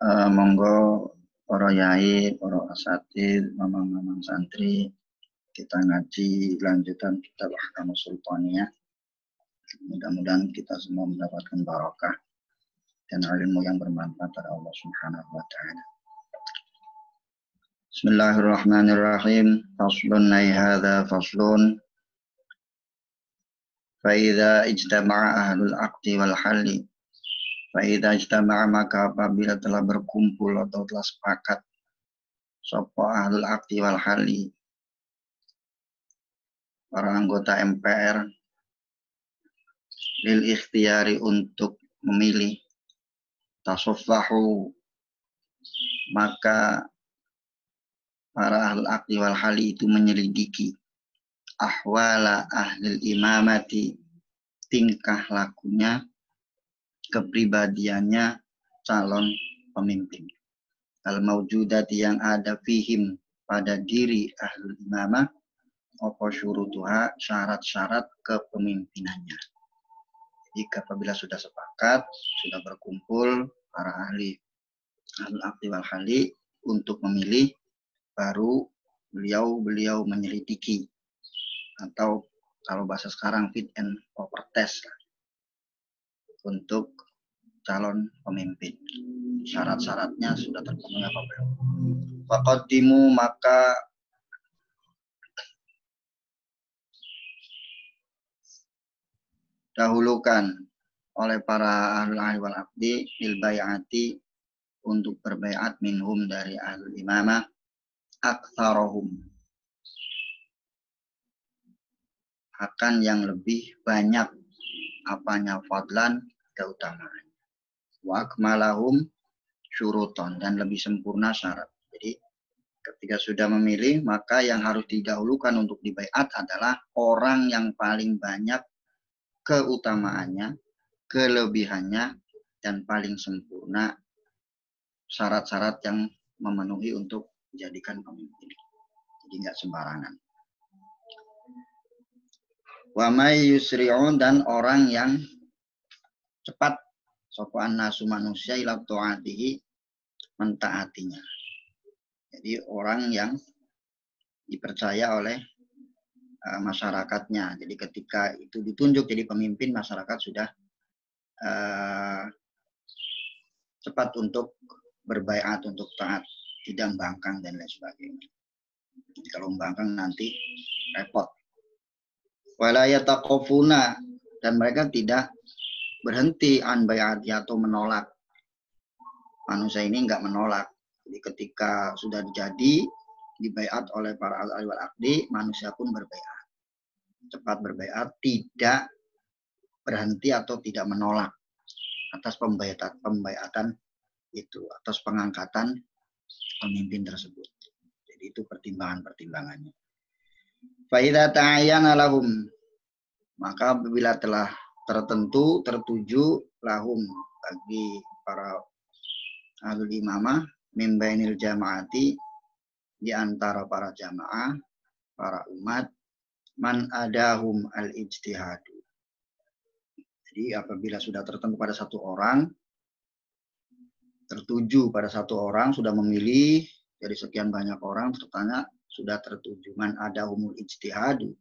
Monggo para yai, para asatid, mamang-mamang santri, kita ngaji lanjutan kitab Ahkamus Sultaniyah. Mudah-mudahan kita semua mendapatkan barakah dan ilmu yang bermanfaat dari Allah Subhanahu wa taala. Bismillahirrahmanirrahim. Faslun ay hadza faslun. Fa idza ijtama'a ahlul aqdi wal halli. Fa idza ijtama'a maka apabila telah berkumpul atau telah sepakat sapa ahlul aqdi wal halli, para anggota MPR, lil ikhtiyari untuk memilih, tasaffahu maka para ahlul aqdi wal halli itu menyelidiki ahwala ahlil imamati, tingkah lakunya, kepribadiannya calon pemimpin, al maujudati yang ada fihim pada diri ahlul imamah, apa syurutuha syarat-syarat kepemimpinannya. Jadi apabila sudah sepakat, sudah berkumpul para ahli ahlul aqdi wal halli untuk memilih, baru beliau menyelidiki, atau kalau bahasa sekarang fit and proper test untuk calon pemimpin. Syarat-syaratnya sudah terpenuhi apa belum. Faqaddimu maka dahulukan oleh para ahli wal aqdi bil bai'ati untuk berbaiat minhum dari ahli imamah aktsarahum akan yang lebih banyak apanya fadlan keutamaan, wa akmalahum syuruton dan lebih sempurna syarat. Jadi ketika sudah memilih, maka yang harus didahulukan untuk dibaiat adalah orang yang paling banyak keutamaannya, kelebihannya, dan paling sempurna syarat-syarat yang memenuhi untuk dijadikan pemimpin. Jadi nggak sembarangan. Wa may yusri'un dan orang yang cepat sopaan nasu manusia ila ta'atihi mentaatinya. Jadi orang yang dipercaya oleh masyarakatnya. Jadi ketika itu ditunjuk jadi pemimpin, masyarakat sudah cepat untuk berbaiat, untuk taat, tidak membangkang dan lain sebagainya. Jadi kalau membangkang nanti repot. Wala yataqafuna dan mereka tidak berhenti an bai'ati atau menolak. Manusia ini enggak menolak. Jadi ketika sudah jadi dibaiat oleh para ahli wal aqdi, manusia pun berbaiat. Cepat berbaiat, tidak berhenti atau tidak menolak atas pembaiatan itu, atas pengangkatan pemimpin tersebut. Jadi itu pertimbangannya. Fa idza ta'ayyana lahum maka apabila telah tertuju lahum bagi para ahlul imamah min bainil jamaati di antara para jamaah, para umat, man adahum al-ijtihadu. Jadi apabila sudah tertentu pada satu orang, tertuju pada satu orang, sudah memilih dari sekian banyak orang, tertanya sudah tertuju man adahumul ijtihadu,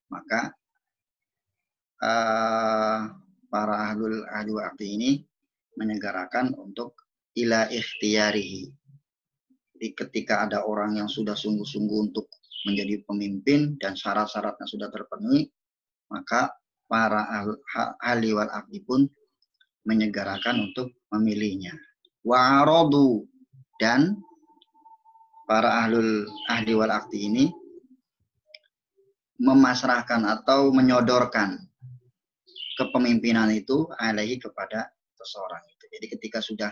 maka para ahli waqti ini menyegarakan untuk ila ikhtiyarihi. Jadi ketika ada orang yang sudah sungguh-sungguh untuk menjadi pemimpin dan syarat-syaratnya sudah terpenuhi, maka para ahli wal aqdi pun menyegarakan untuk memilihnya. Wa aradu dan para ahli wal aqdi ini memasrahkan atau menyodorkan kepemimpinan itu alaihi kepada seseorang itu. Jadi ketika sudah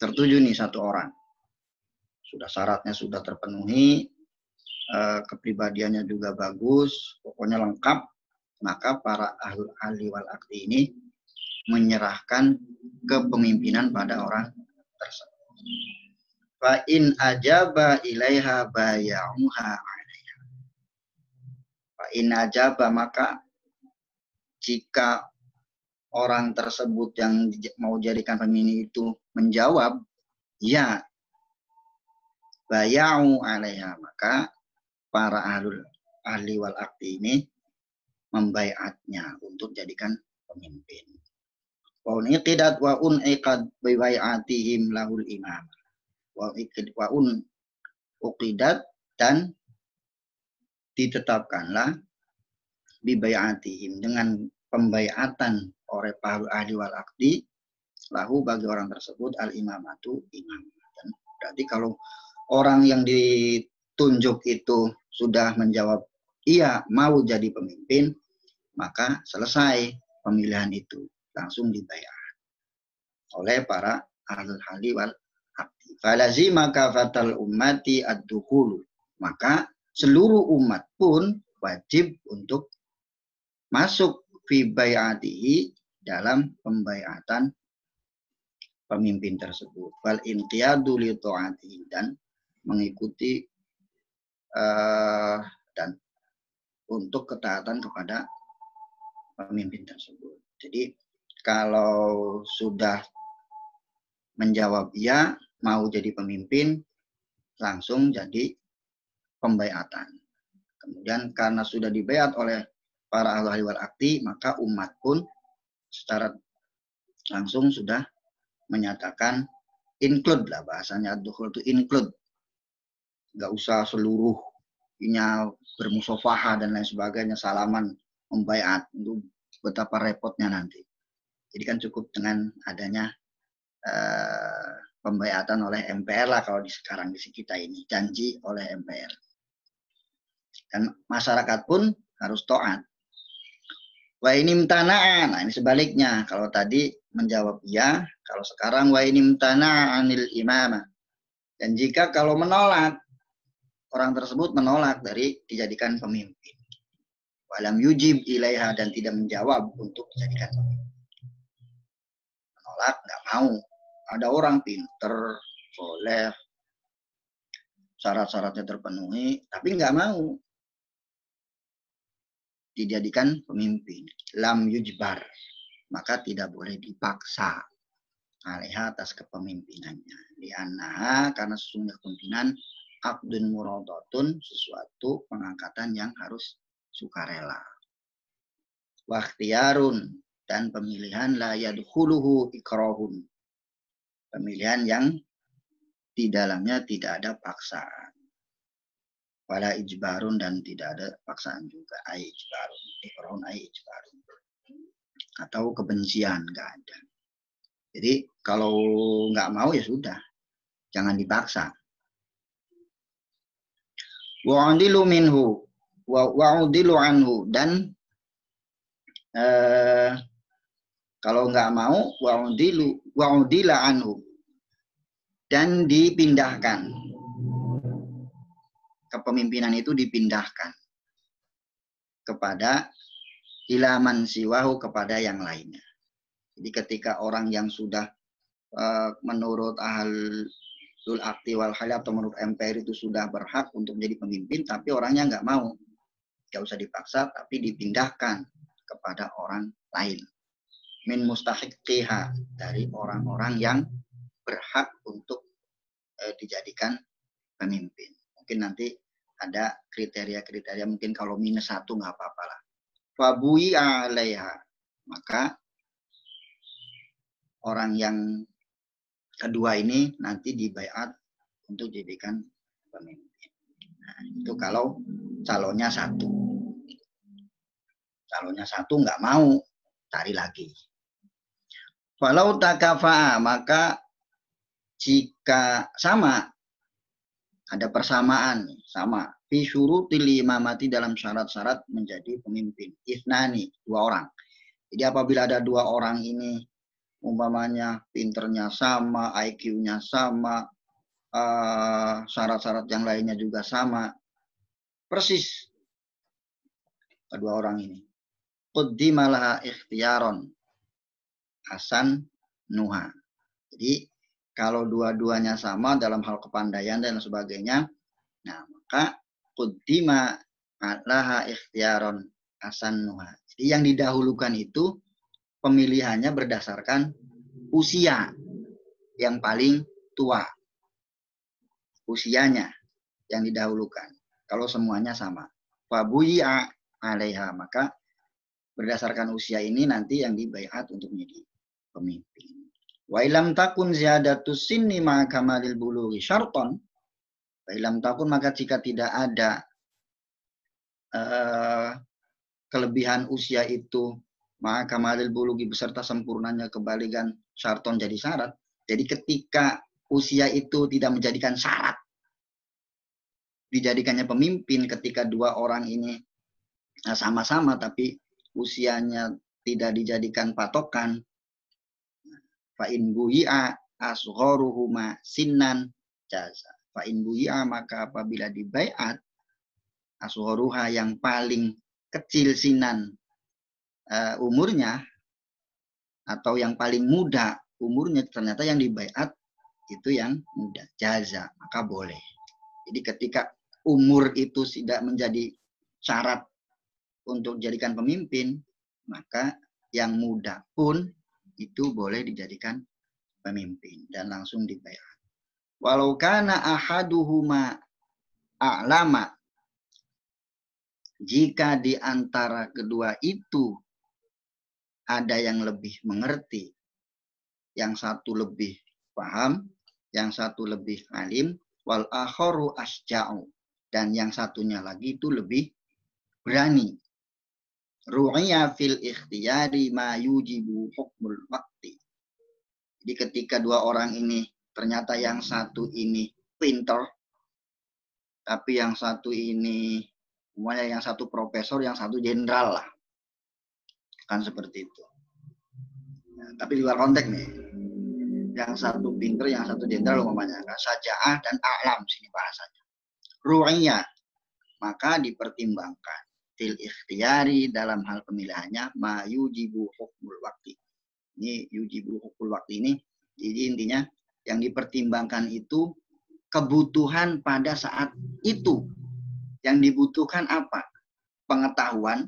tertuju nih satu orang, sudah syaratnya sudah terpenuhi, kepribadiannya juga bagus, pokoknya lengkap, maka para ahli wal aqdi ini menyerahkan kepemimpinan pada orang tersebut. Fa in ajaba ilaiha bay'uha 'alaiha. Fa in ajaba maka jika orang tersebut yang mau jadikan pemimpin itu menjawab ya bayau alaiha, maka para ahli wal akdi ini membaiatnya untuk jadikan pemimpin. Wa uniqidat wa uniqad biwai'atihim lahul imam. Wa uqidat dan ditetapkanlah bibai'atihim dengan pembaiatan oleh para ahli wal akdi lahu bagi orang tersebut al imamatu imam. Dan berarti kalau orang yang ditunjuk itu sudah menjawab iya mau jadi pemimpin, maka selesai pemilihan itu, langsung dibayar oleh para ahli wal akdi. Falazima kafatal ummati ad-dukhulu, maka seluruh umat pun wajib untuk masuk fi bai'atihi, dalam pembaiatan pemimpin tersebut. Wal inqiyadu li ta'atihi, dan mengikuti dan untuk ketaatan kepada pemimpin tersebut. Jadi kalau sudah menjawab iya mau jadi pemimpin, langsung jadi pembaiatan. Kemudian karena sudah dibaiat oleh para ahli wal akdi, maka umat pun secara langsung sudah menyatakan include lah, bahasanya ad-dukhul itu include. Nggak usah seluruhnya bermusafahah dan lain sebagainya, salaman, membaiat, itu betapa repotnya nanti. Jadi kan cukup dengan adanya pembaiatan oleh MPR lah kalau sekarang di kita ini, janji oleh MPR. Dan masyarakat pun harus taat. Wa inimtana'an, nah ini sebaliknya. Kalau tadi menjawab iya, kalau sekarang wa inimtana'anil imamah. Dan jika kalau menolak, orang tersebut menolak dari dijadikan pemimpin. Walam yujib ilaiha, dan tidak menjawab untuk dijadikan pemimpin. Menolak, nggak mau. Ada orang pinter, soleh, syarat-syaratnya terpenuhi, tapi nggak mau dijadikan pemimpin. Lam yujbar, maka tidak boleh dipaksa alaiha atas kepemimpinannya. Liannaha, karena sesungguhnya kepemimpinan abdun muradatun, sesuatu pengangkatan yang harus sukarela. Wakhtiyarun, dan pemilihan la yadkhuluhu ikrahun, pemilihan yang di dalamnya tidak ada paksaan. Wala ijbarun, dan tidak ada paksaan juga. Ai ijbarun, ikrahun ai ijbarun, atau kebencian, nggak ada. Jadi kalau nggak mau ya sudah, jangan dipaksa. Wa'udilu minhu, wa'udilu anhu, dan kalau nggak mau wa'udila anhu, dan dipindahkan, kepemimpinan itu dipindahkan kepada ilaman siwahu, kepada yang lainnya. Jadi ketika orang yang sudah menurut ahlul akti wal halal atau menurut MPR itu sudah berhak untuk menjadi pemimpin, tapi orangnya nggak mau, nggak usah dipaksa, tapi dipindahkan kepada orang lain. Min mustahiqiha, dari orang-orang yang berhak untuk dijadikan pemimpin. Mungkin nanti ada kriteria-kriteria, mungkin kalau -1 nggak apa-apa lah. Fabui alaiha, maka orang yang kedua ini nanti dibaiat untuk dijadikan pemimpin. Nah, itu kalau calonnya 1. Calonnya 1 nggak mau, cari lagi. Falau takafa'a, maka jika sama, ada persamaan, sama. Fi syurutil imamati, dalam syarat-syarat menjadi pemimpin. Ithnani, 2 orang. Jadi apabila ada 2 orang ini, umpamanya pinternya sama, IQ-nya sama, syarat-syarat yang lainnya juga sama, persis kedua orang ini. Quddimalah ikhtiyaron hasan nuha. Jadi kalau dua-duanya sama dalam hal kepandaian dan sebagainya, nah maka quddima laha ikhtiyaron hasan nuha. Jadi yang didahulukan itu pemilihannya berdasarkan usia yang paling tua usianya yang didahulukan. Kalau semuanya sama. Fabuyi'a alaiha, maka berdasarkan usia ini nanti yang dibaiat untuk menjadi pemimpin. Wa ilam takun ziyadatus sinni ma kamalil bulughi syarton. Wa ilam takun, maka jika tidak ada kelebihan usia itu ma kamalil bulughi beserta sempurnanya kebaligan syarton jadi syarat. Jadi ketika usia itu tidak menjadikan syarat dijadikannya pemimpin, ketika dua orang ini sama-sama tapi usianya tidak dijadikan patokan, fa in buyi'a asgharuhuma sinnan jaza. Fa in buyi'a, maka apabila dibaiat asgharuha, yang paling kecil sinan umurnya, atau yang paling muda umurnya, ternyata yang dibaiat itu yang muda, jaza, maka boleh. Jadi ketika umur itu tidak menjadi syarat untuk dijadikan pemimpin, maka yang muda pun itu boleh dijadikan pemimpin dan langsung dibaiat. Walau kana ahaduhuma a'lama, jika di antara kedua itu ada yang lebih mengerti, yang satu lebih paham, yang satu lebih alim, wal akharu asja'u, dan yang satunya lagi itu lebih berani. Ru'ya fil ikhtiyari ma yujibu hukmul waqti. Jadi ketika dua orang ini ternyata yang satu ini pinter, tapi yang satu ini, semuanya yang satu profesor, yang satu jenderal lah. Kan seperti itu. Nah, tapi di luar konteks nih. Yang satu pinter, yang satu jenderal umpamanya. Saja'ah dan a'lam sini bahasanya. Ru'ya, maka dipertimbangkan fil ikhtiyari, dalam hal pemilihannya, ma yujibu hukmul waqti. Ini yujibu hukmul waqti ini, jadi intinya yang dipertimbangkan itu kebutuhan pada saat itu. Yang dibutuhkan apa? Pengetahuan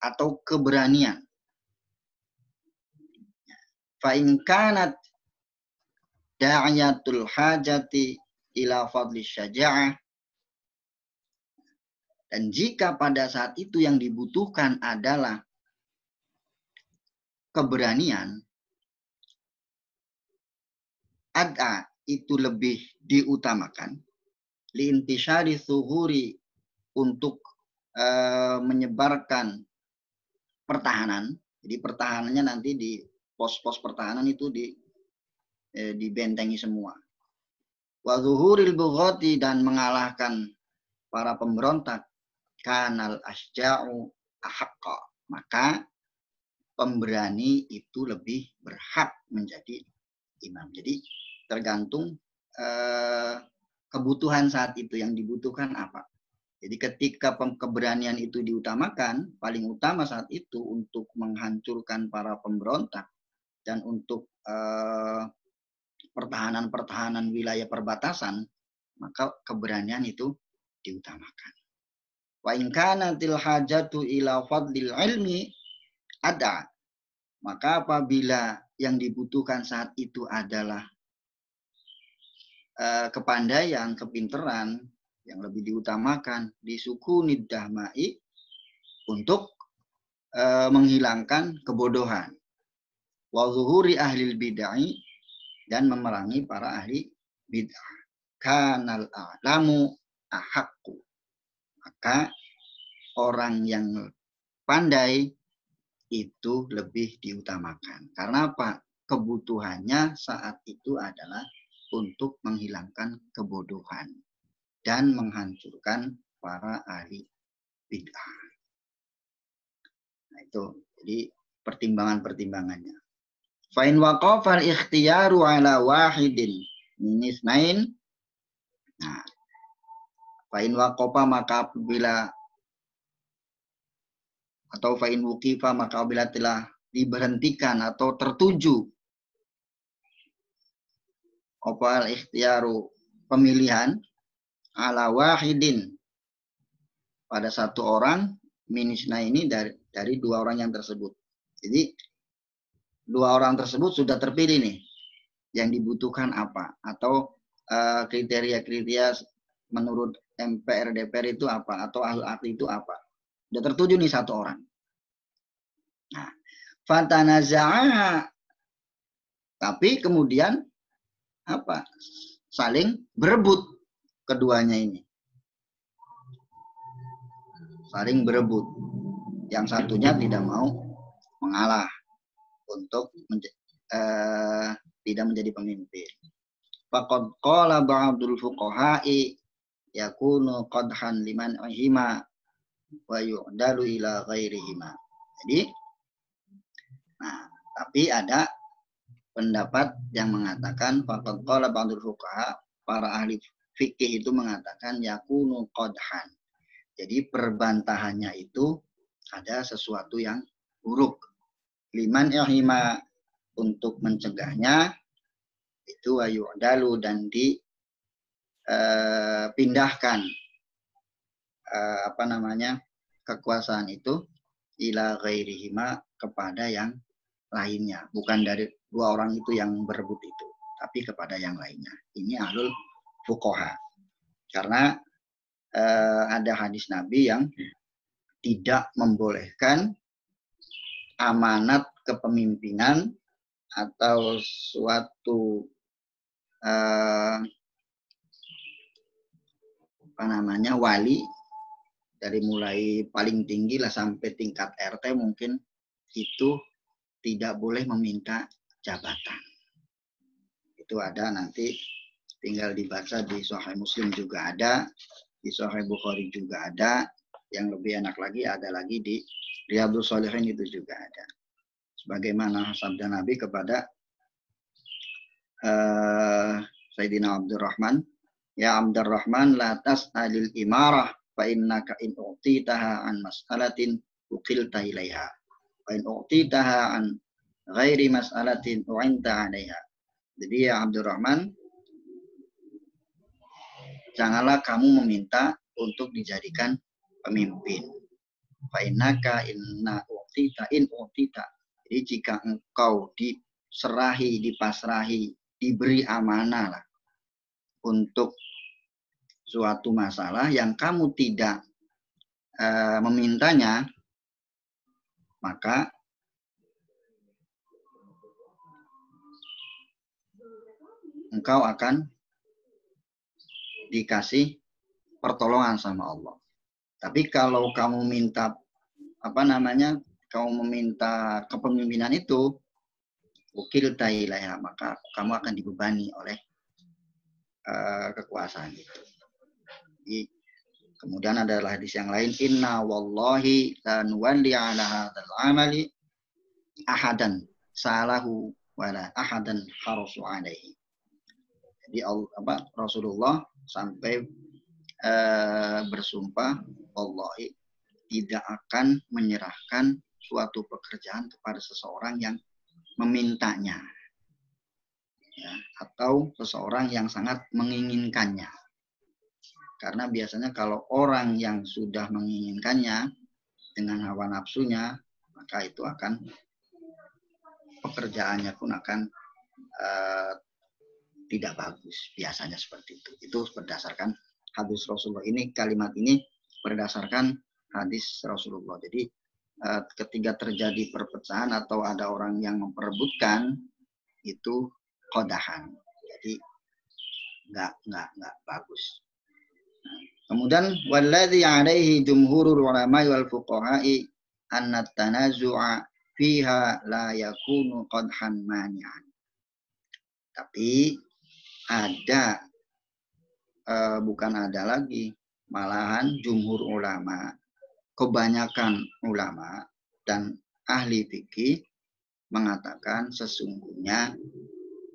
atau keberanian. Fa in kanat da'iyatul hajati ila fadli syaja'ah, dan jika pada saat itu yang dibutuhkan adalah keberanian, ada itu lebih diutamakan, liintisyari zuhuri, untuk menyebarkan pertahanan. Jadi pertahanannya nanti di pos-pos pertahanan itu dibentengi semua. Wa zuhuril bughati, dan mengalahkan para pemberontak, kanal asja'u ahaqqa, maka pemberani itu lebih berhak menjadi imam. Jadi tergantung kebutuhan saat itu, yang dibutuhkan apa. Jadi ketika keberanian itu diutamakan, paling utama saat itu untuk menghancurkan para pemberontak dan untuk pertahanan-pertahanan wilayah perbatasan, maka keberanian itu diutamakan. Wa in kanatil hajatu ila fadlil ilmi ada, maka apabila yang dibutuhkan saat itu adalah kepandaian, kepinteran, yang lebih diutamakan, disukuni dahmai, untuk menghilangkan kebodohan, wa zuhuri ahlil bid'ah, dan memerangi para ahli bid'ah, kanal a'lamu ahaqqu, maka orang yang pandai itu lebih diutamakan. Karena apa? Kebutuhannya saat itu adalah untuk menghilangkan kebodohan dan menghancurkan para ahli bid'ah. Nah itu, jadi pertimbangan-pertimbangannya. Fa'in waqafal ikhtiyaru ala wahidin min isnain. Nah, fa'in waqafa, maka apabila, atau fa'in wuqifa, maka apabila telah diberhentikan atau tertuju opal ikhtiyaru, pemilihan, ala wahidin, pada satu orang, minisna ini dari dua orang yang tersebut. Jadi dua orang tersebut sudah terpilih nih. yang dibutuhkan apa, atau kriteria-kriteria menurut MPR DPR itu apa, atau ahli itu apa. Sudah tertuju nih satu orang. Nah, fatanaza'a, tapi kemudian apa? Saling berebut keduanya ini. Saling berebut. Yang satunya tidak mau mengalah untuk tidak menjadi pemimpin. Faqad qala ba'dul fuqaha'i yakunu qadhan liman ahima wa yu'dalu ila ghairihima. Jadi, nah, tapi ada pendapat yang mengatakan faqad qala ba'dul fuqaha, para ahli fikih itu mengatakan yakunu qadhan. Jadi perbantahannya itu ada sesuatu yang buruk. Liman ahima, untuk mencegahnya itu ayu'dalu, dan dipindahkan kekuasaan itu ila ghairihima, kepada yang lainnya, bukan dari dua orang itu yang berebut itu, tapi kepada yang lainnya. Ini ahlul fuqaha. Karena ada hadis Nabi yang tidak membolehkan amanat kepemimpinan atau suatu wali, dari mulai paling tinggi lah sampai tingkat RT mungkin, itu tidak boleh meminta jabatan. Itu ada, nanti tinggal dibaca di Sahih Muslim juga ada, di Sahih Bukhari juga ada, yang lebih enak lagi ada lagi di Riyadhus Shalihin itu juga ada. Sebagaimana sabda Nabi kepada Sayyidina Abdurrahman, ya Abdurrahman, la tas'alil imarah fa innaka in u'titaha an mas'alatin uqilta ilaiha wa in u'titaha an ghairi mas'alatin u'inta 'alaiha. Jadi ya Abdurrahman, janganlah kamu meminta untuk dijadikan pemimpin. Fa innaka inna u'tita in u'tita. Jadi jika engkau diserahi, dipasrahi, diberi amanah lah untuk suatu masalah yang kamu tidak memintanya, maka engkau akan dikasih pertolongan sama Allah. Tapi kalau kamu minta kamu meminta kepemimpinan itu, ukil tailaiha, maka kamu akan dibebani oleh kekuasaan itu. Jadi, kemudian adalah hadis yang lain, inna wallahi la nuwalli ala hadzal amali ahadan salahu wala ahadan harasu alaihi. Jadi Rasulullah sampai bersumpah, wallahi, tidak akan menyerahkan suatu pekerjaan kepada seseorang yang memintanya, ya, atau seseorang yang sangat menginginkannya. Karena biasanya kalau orang yang sudah menginginkannya dengan hawa nafsunya, maka itu akan, pekerjaannya pun akan tidak bagus. Biasanya seperti itu. Itu berdasarkan hadis Rasulullah. Ini, kalimat ini berdasarkan hadis Rasulullah. Jadi ketika terjadi perpecahan atau ada orang yang memperebutkan, itu qadahan. Jadi nggak bagus. Kemudian walladzi 'alaihi jumhurul ulama wal fuqaha'i anna tanazu'a fiha la yakunu qadhan mani'an. Tapi ada bukan ada lagi, malahan jumhur ulama, kebanyakan ulama dan ahli fikih mengatakan sesungguhnya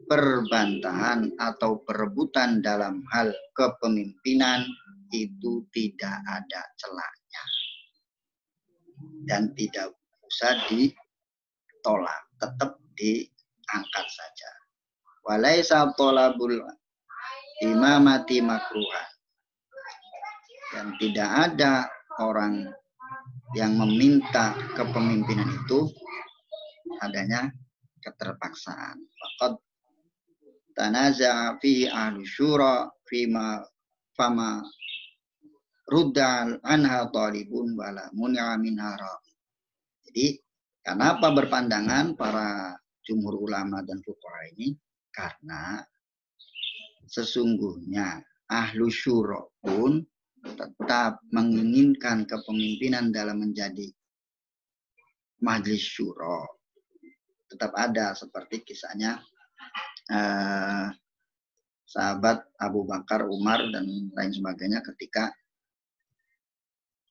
perbantahan atau perebutan dalam hal kepemimpinan itu tidak ada celahnya dan tidak usah ditolak, tetap diangkat saja. Walaisa tolabul imamati makruhan, dan tidak ada orang yang meminta kepemimpinan itu adanya keterpaksaan. Faqad tanaza'a fihi ahlu syura fama rudda anha talibun wala mun'a minha raqib. Jadi kenapa berpandangan para jumhur ulama dan fuqaha ini? Karena sesungguhnya ahlu syura pun tetap menginginkan kepemimpinan dalam menjadi majlis syura. Tetap ada seperti kisahnya sahabat Abu Bakar, Umar, dan lain sebagainya ketika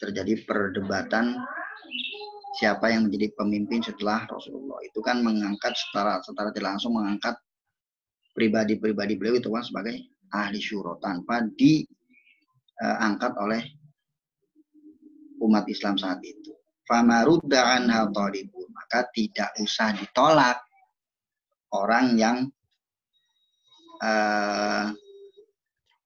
terjadi perdebatan siapa yang menjadi pemimpin setelah Rasulullah. Itu kan mengangkat secara tidak langsung mengangkat pribadi-pribadi beliau itu kan sebagai ahli syura tanpa diangkat oleh umat Islam saat itu. Famarudda anha talibun, maka tidak usah ditolak orang yang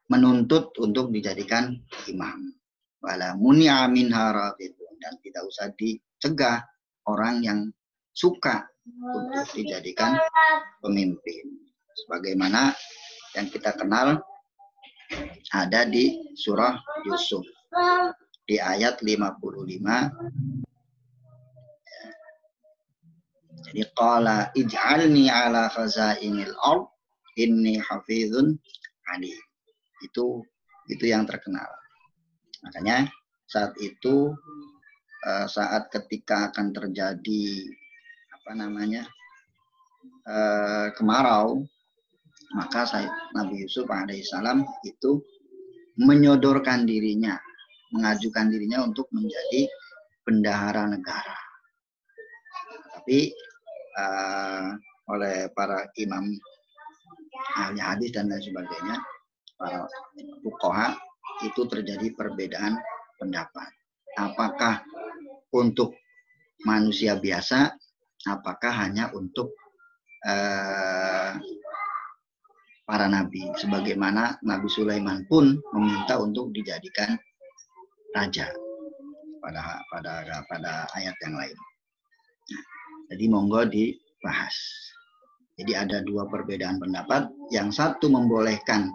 menuntut untuk dijadikan imam. Wala mun'a minha raqibun, dan tidak usah dicegah orang yang suka untuk dijadikan pemimpin. Sebagaimana yang kita kenal ada di surah Yusuf di ayat 55. Jadi qala ij'alni ala khazainil ard inni hafizun alim. Itu yang terkenal. Makanya saat itu saat ketika akan terjadi kemarau, maka Nabi Yusuf alaihissalam itu menyodorkan dirinya, mengajukan dirinya untuk menjadi bendahara negara. Tapi oleh para imam ahli hadis dan lain sebagainya, para fuqaha, itu terjadi perbedaan pendapat. Apakah untuk manusia biasa, apakah hanya untuk para nabi, sebagaimana Nabi Sulaiman pun meminta untuk dijadikan raja pada ayat yang lain. Nah, jadi monggo dibahas. Jadi ada dua perbedaan pendapat. Yang satu membolehkan,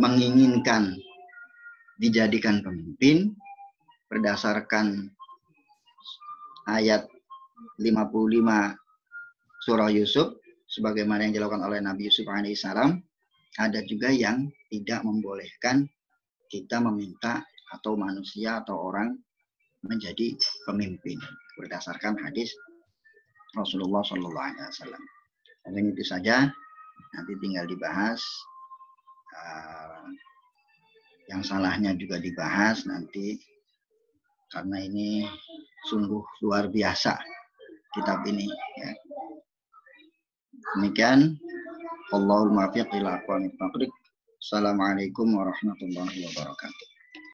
menginginkan dijadikan pemimpin berdasarkan ayat 55 surah Yusuf, sebagaimana yang dilakukan oleh Nabi Yusuf alaihissalam. Ada juga yang tidak membolehkan kita meminta atau manusia atau orang menjadi pemimpin berdasarkan hadis Rasulullah SAW. Mungkin itu saja, nanti tinggal dibahas. Yang salahnya juga dibahas nanti, karena ini sungguh luar biasa kitab ini. Ya. Demikian. Allahul muwaffiq ila aqwamit thoriq. Assalamualaikum warahmatullahi wabarakatuh.